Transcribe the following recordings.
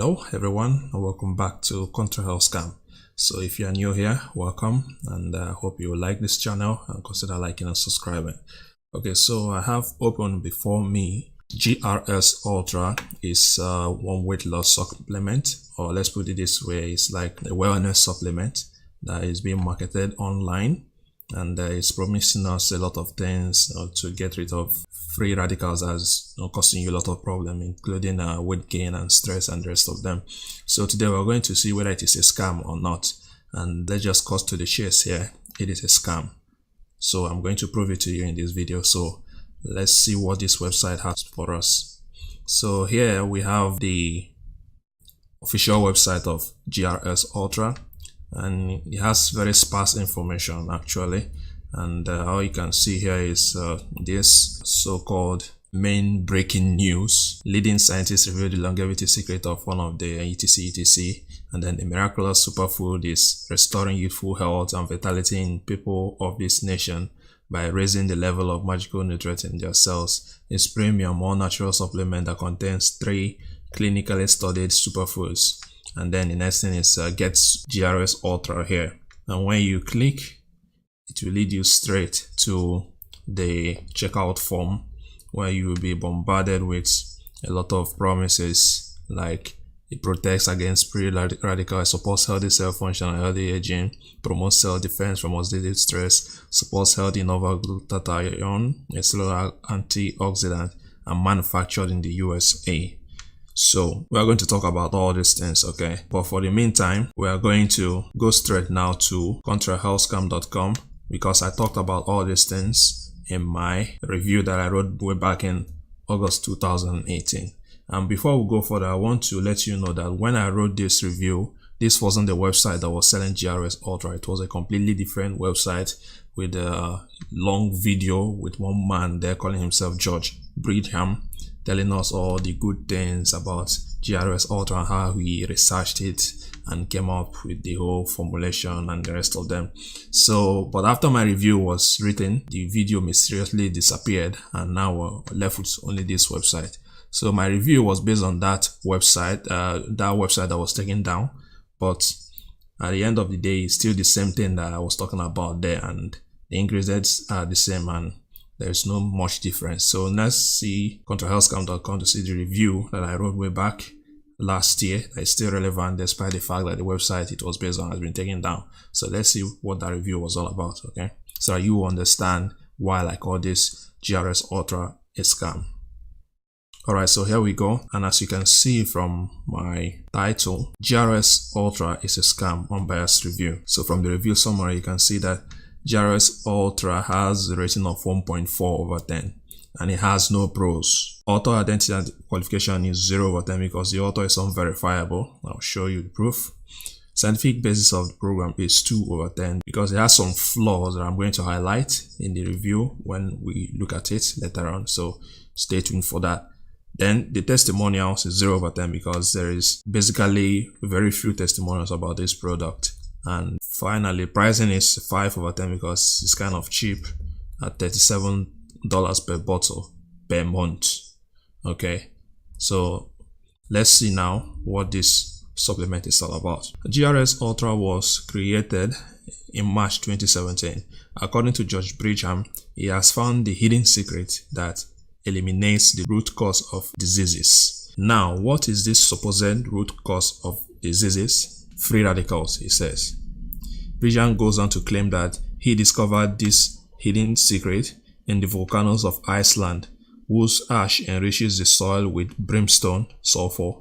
Hello everyone and welcome back to Contra Health Scam. So if you are new here, welcome, and I hope you will like this channel and consider liking and subscribing. Okay, so I have open before me GRS Ultra. Is one weight loss supplement, or let's put it this way, it's like a wellness supplement that is being marketed online, and it's promising us a lot of things to get rid of free radicals as causing you a lot of problem, including weight gain and stress and the rest of them. So today we're going to see whether it is a scam or not, and let's just cut to the chase here. It is a scam, so I'm going to prove it to you in this video. So let's see what this website has for us. So here we have the official website of GRS Ultra, and it has very sparse information actually. And all you can see here is this so-called main breaking news. Leading scientists reveal the longevity secret of one of the etc. And then the miraculous superfood is restoring youthful health and vitality in people of this nation by raising the level of magical nutrients in their cells. It's premium all-natural supplement that contains 3 clinically studied superfoods. And then the next thing is gets GRS Ultra here. And when you click, it will lead you straight to the checkout form, where you will be bombarded with a lot of promises like it protects against free radicals, supports healthy cell function and healthy aging, promotes cell defense from oxidative stress, supports healthy novel glutathione, a cellular antioxidant, and manufactured in the USA. So we are going to talk about all these things, okay? But for the meantime, we are going to go straight now to contrahealthscam.com, because I talked about all these things in my review that I wrote way back in August 2018. And before we go further, I want to let you know that when I wrote this review, this wasn't the website that was selling GRS Ultra. It was a completely different website with a long video with one man there calling himself George Bridgeham, telling us all the good things about GRS Ultra and how he researched it and came up with the whole formulation and the rest of them. So, but after my review was written, the video mysteriously disappeared, and now we're left with only this website. So my review was based on that website that was taken down, but at the end of the day, it's still the same thing that I was talking about there, and the ingredients are the same, and there's no much difference. So let's see contrahealthscam.com to see the review that I wrote way back last year that is still relevant despite the fact that the website it was based on has been taken down. So let's see what that review was all about, okay? So that you understand why I call this GRS Ultra a scam. Alright, so here we go, and as you can see from my title, GRS Ultra is a scam, unbiased review. So from the review summary, you can see that GRS Ultra has a rating of 1.4/10, and it has no pros. Author identity and qualification is 0/10 because the author is unverifiable. I'll show you the proof. Scientific basis of the program is 2/10 because it has some flaws that I'm going to highlight in the review when we look at it later on. So stay tuned for that. Then the testimonials is 0/10 because there is basically very few testimonials about this product. And finally, pricing is 5/10 because it's kind of cheap at $37 per bottle per month. Okay, so let's see now what this supplement is all about. GRS Ultra was created in March 2017. According to George Bridgeham, he has found the hidden secret that eliminates the root cause of diseases. Now, what is this supposed root cause of diseases? Free radicals, he says. Bridgeham goes on to claim that he discovered this hidden secret in the volcanoes of Iceland, whose ash enriches the soil with brimstone, sulfur,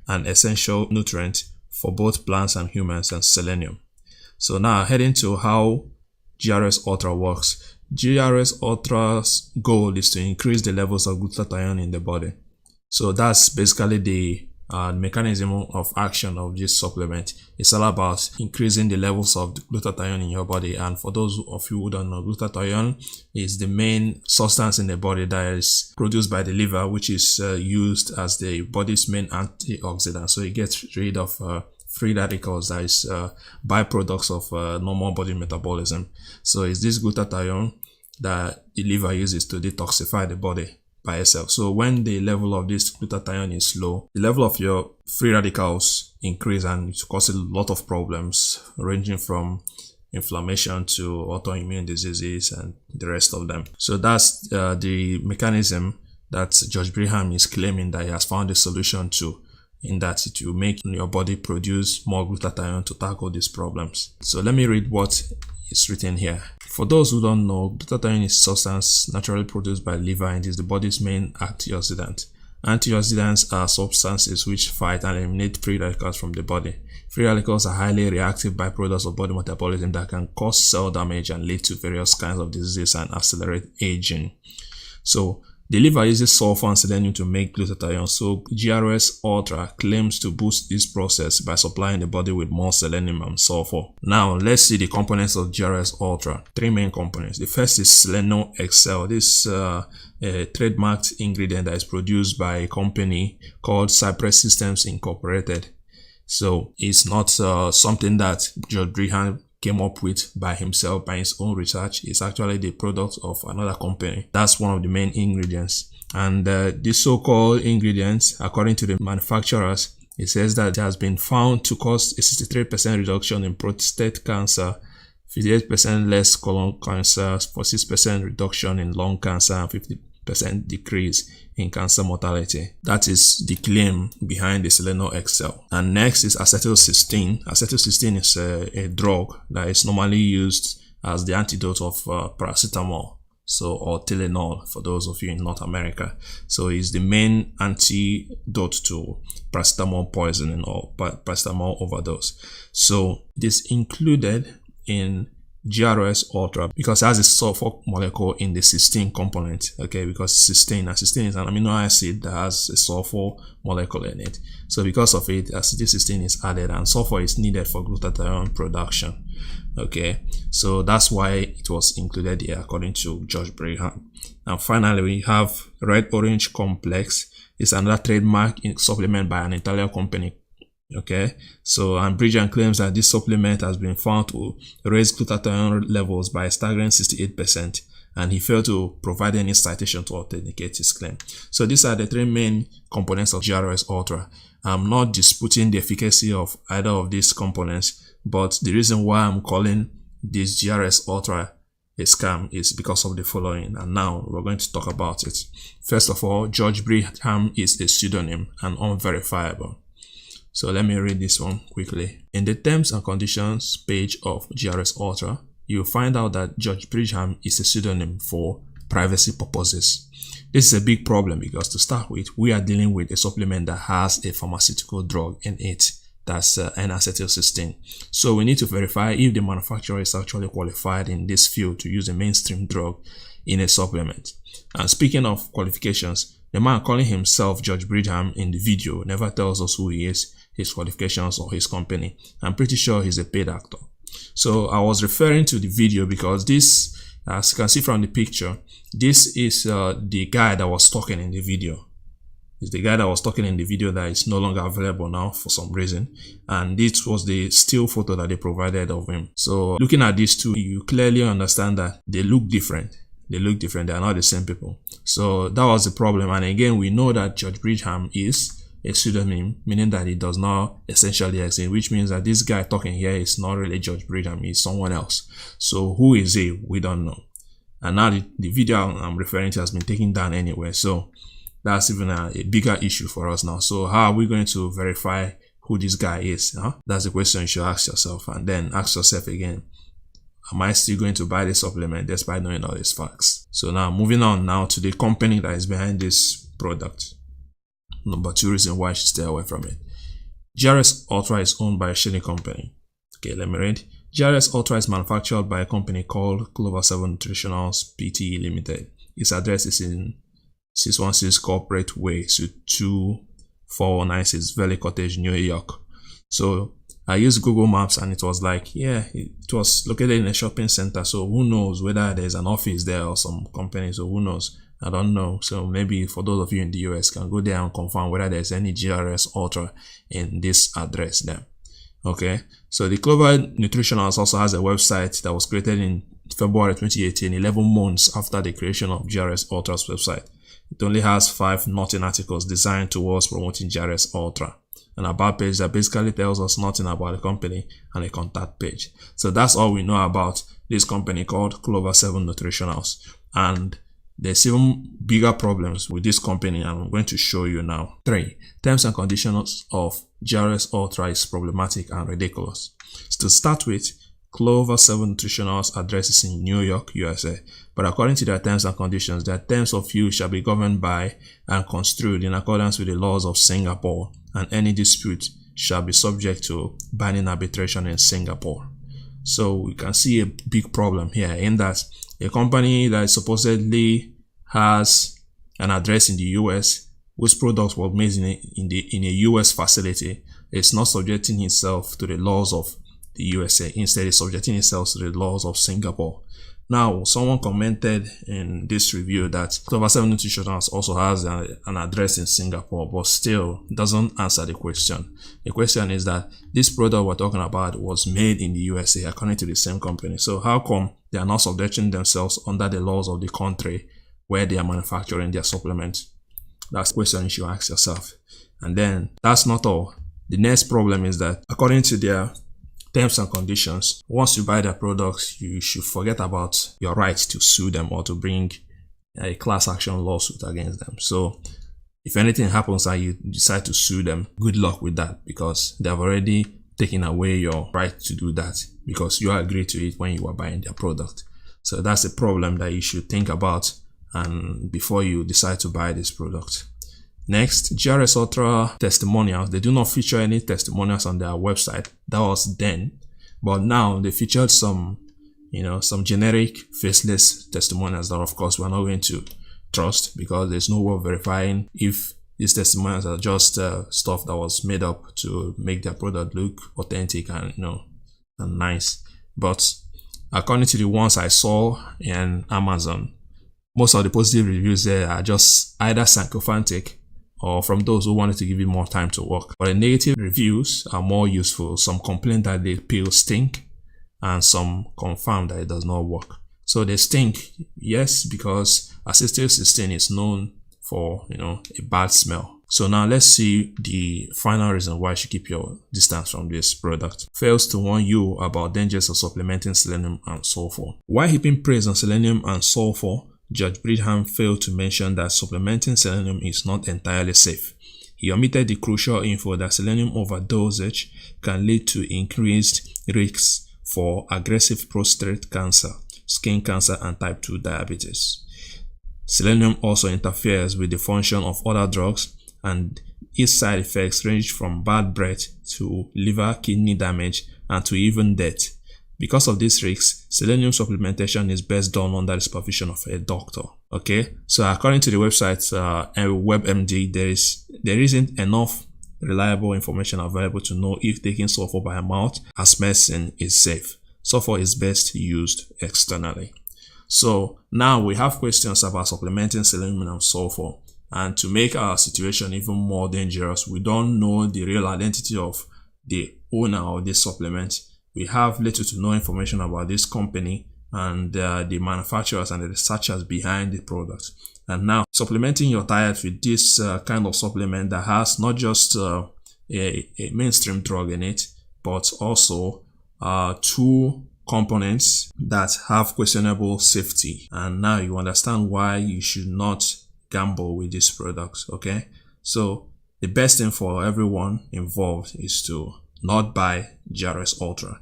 and essential nutrient for both plants and humans, and selenium. So now heading to how GRS Ultra works. GRS Ultra's goal is to increase the levels of glutathione in the body. So that's basically the mechanism of action of this supplement. It's all about increasing the levels of glutathione in your body. And for those of you who don't know, glutathione is the main substance in the body that is produced by the liver, which is used as the body's main antioxidant. So it gets rid of free radicals that is byproducts of normal body metabolism. So it's this glutathione that the liver uses to detoxify the body. by itself. So when the level of this glutathione is low, the level of your free radicals increase, and it causes a lot of problems ranging from inflammation to autoimmune diseases and the rest of them. So that's the mechanism that George Bridgeham is claiming that he has found a solution to, in that it will make your body produce more glutathione to tackle these problems. So let me read what is written here. For those who don't know, glutathione is a substance naturally produced by liver and is the body's main antioxidant. Antioxidants are substances which fight and eliminate free radicals from the body. Free radicals are highly reactive byproducts of body metabolism that can cause cell damage and lead to various kinds of diseases and accelerate aging. So the liver uses sulfur and selenium to make glutathione, so GRS Ultra claims to boost this process by supplying the body with more selenium and sulfur. Now, let's see the components of GRS Ultra. Three main components. The first is Seleno Excel. This a trademarked ingredient that is produced by a company called Cypress Systems Incorporated. So it's not something that George Bridgeham came up with by himself, by his own research. It's actually the product of another company. That's one of the main ingredients. And these so-called ingredients, according to the manufacturers, it says that it has been found to cause a 63% reduction in prostate cancer, 58% less colon cancer, 46% reduction in lung cancer, and 50% decrease in cancer mortality. That is the claim behind the Seleno Excel. And next is acetylcysteine. Acetylcysteine is a drug that is normally used as the antidote of paracetamol, so, or Tylenol for those of you in North America. So it's the main antidote to paracetamol poisoning or paracetamol overdose. So it is included in GRS Ultra because it has a sulfur molecule in the cysteine component, okay, because cysteine is an amino acid that has a sulfur molecule in it. So because of it, acetylcysteine is added, and sulfur is needed for glutathione production, okay. So that's why it was included here according to George Bridgeham. And finally, we have red orange complex. It's another trademark supplement by an Italian company. Okay, so and Bridgeham claims that this supplement has been found to raise glutathione levels by a staggering 68%, and he failed to provide any citation to authenticate his claim. So these are the three main components of GRS Ultra. I'm not disputing the efficacy of either of these components, but the reason why I'm calling this GRS Ultra a scam is because of the following, and now we're going to talk about it. First of all, George Bridgeham is a pseudonym and unverifiable. So let me read this one quickly. In the terms and conditions page of GRS Ultra, you'll find out that George Bridgeham is a pseudonym for privacy purposes. This is a big problem because, to start with, we are dealing with a supplement that has a pharmaceutical drug in it, that's N-acetylcysteine. So we need to verify if the manufacturer is actually qualified in this field to use a mainstream drug in a supplement. And speaking of qualifications, the man calling himself George Bridgeham in the video never tells us who he is, his qualifications, or his company. I'm pretty sure he's a paid actor. So I was referring to the video because this, as you can see from the picture, this is the guy that was talking in the video. It's the guy that was talking in the video that is no longer available now for some reason. And this was the still photo that they provided of him. So looking at these two, you clearly understand that they look different. They look different. They are not the same people. So that was the problem. And again, we know that George Bridgeham is a pseudonym, meaning that it does not essentially exist, which means that this guy talking here is not really George Bridgeham, he's someone else. So who is he? We don't know. And now the video I'm referring to has been taken down anyway. So that's even a bigger issue for us now. So how are we going to verify who this guy is? Huh? That's the question you should ask yourself, and then ask yourself again, am I still going to buy this supplement despite knowing all these facts? So now moving on now to the company that is behind this product. Number 2 reason why you should stay away from it. GRS Ultra is owned by a shady company. Okay, let me read. GRS Ultra is manufactured by a company called Clover 7 Nutritionals Pte. Limited. Its address is in 616 Corporate Way, Suite 2496, Valley Cottage, New York. So I used Google Maps and it was like, yeah, it was located in a shopping center. So who knows whether there's an office there or some company. So who knows? I don't know. So maybe for those of you in the US can go there and confirm whether there's any GRS Ultra in this address there. Okay. So the Clover Nutritionals also has a website that was created in February 2018, 11 months after the creation of GRS Ultra's website. it only has 5 nothing articles designed towards promoting GRS Ultra. An about page that basically tells us nothing about the company, and a contact page. So that's all we know about this company called Clover 7 Nutritionals. And there's even bigger problems with this company, and I'm going to show you now. 3. Terms and conditions of GRS Ultra is problematic and ridiculous. So to start with, Clover 7 Nutritionals addresses in New York, USA, but according to their terms and conditions, their terms of use shall be governed by and construed in accordance with the laws of Singapore, and any dispute shall be subject to binding arbitration in Singapore. So we can see a big problem here in that a company that supposedly has an address in the US, whose products were made in a US facility, is not subjecting itself to the laws of the USA. Instead, it's subjecting itself to the laws of Singapore. Now, someone commented in this review that Clover 7 Nutritionals also has an address in Singapore, but still doesn't answer the question. The question is that this product we're talking about was made in the USA according to the same company. So how come they are not subjecting themselves under the laws of the country where they are manufacturing their supplements? That's the question you should ask yourself. And then that's not all. The next problem is that according to their terms and conditions, once you buy their products, you should forget about your right to sue them or to bring a class action lawsuit against them. So if anything happens and you decide to sue them, good luck with that, because they have already taken away your right to do that because you agreed to it when you were buying their product. So that's a problem that you should think about and before you decide to buy this product. Next, GRS Ultra testimonials. They do not feature any testimonials on their website. That was then, but now they featured some generic faceless testimonials that of course we're not going to trust, because there's no way of verifying if these testimonials are just stuff that was made up to make their product look authentic and and nice. But according to the ones I saw in Amazon, most of the positive reviews there are just either sycophantic or from those who wanted to give you more time to work. But the negative reviews are more useful. Some complain that the pills stink, and some confirm that it does not work. So they stink, yes, because acetylcysteine is known for a bad smell. So now let's see the final reason why you should keep your distance from this product. Fails to warn you about dangers of supplementing selenium and sulfur. While heaping praise on selenium and sulfur, George Bridgeham failed to mention that supplementing selenium is not entirely safe. He omitted the crucial info that selenium overdosage can lead to increased risks for aggressive prostate cancer, skin cancer, and type 2 diabetes. Selenium also interferes with the function of other drugs, and its side effects range from bad breath to liver, kidney damage, and to even death. Because of these risks, selenium supplementation is best done under the supervision of a doctor. Okay, so according to the website WebMD, there isn't enough reliable information available to know if taking sulfur by mouth as medicine is safe. Sulfur is best used externally. So now we have questions about supplementing selenium and sulfur, and to make our situation even more dangerous, we don't know the real identity of the owner of this supplement. We have little to no information about this company and the manufacturers and the researchers behind the product. And now, supplementing your diet with this kind of supplement that has not just a mainstream drug in it, but also 2 components that have questionable safety. And now you understand why you should not gamble with this product, okay? So the best thing for everyone involved is to not buy GRS Ultra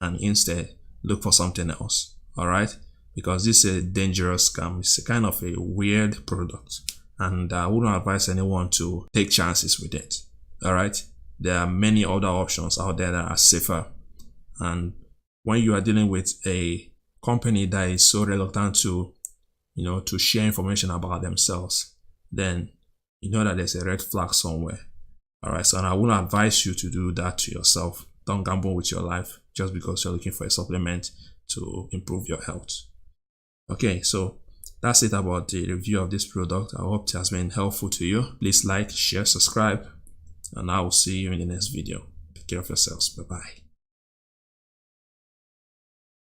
and instead look for something else. All right, because this is a dangerous scam. It's a kind of a weird product, and I wouldn't advise anyone to take chances with it. All right, there are many other options out there that are safer, and when you are dealing with a company that is so reluctant to to share information about themselves, then you know that there's a red flag somewhere. All right, so I wouldn't advise you to do that to yourself. Don't gamble with your life just because you're looking for a supplement to improve your health. Okay, so that's it about the review of this product. I hope it has been helpful to you. Please like, share, subscribe, and I will see you in the next video. Take care of yourselves. Bye-bye.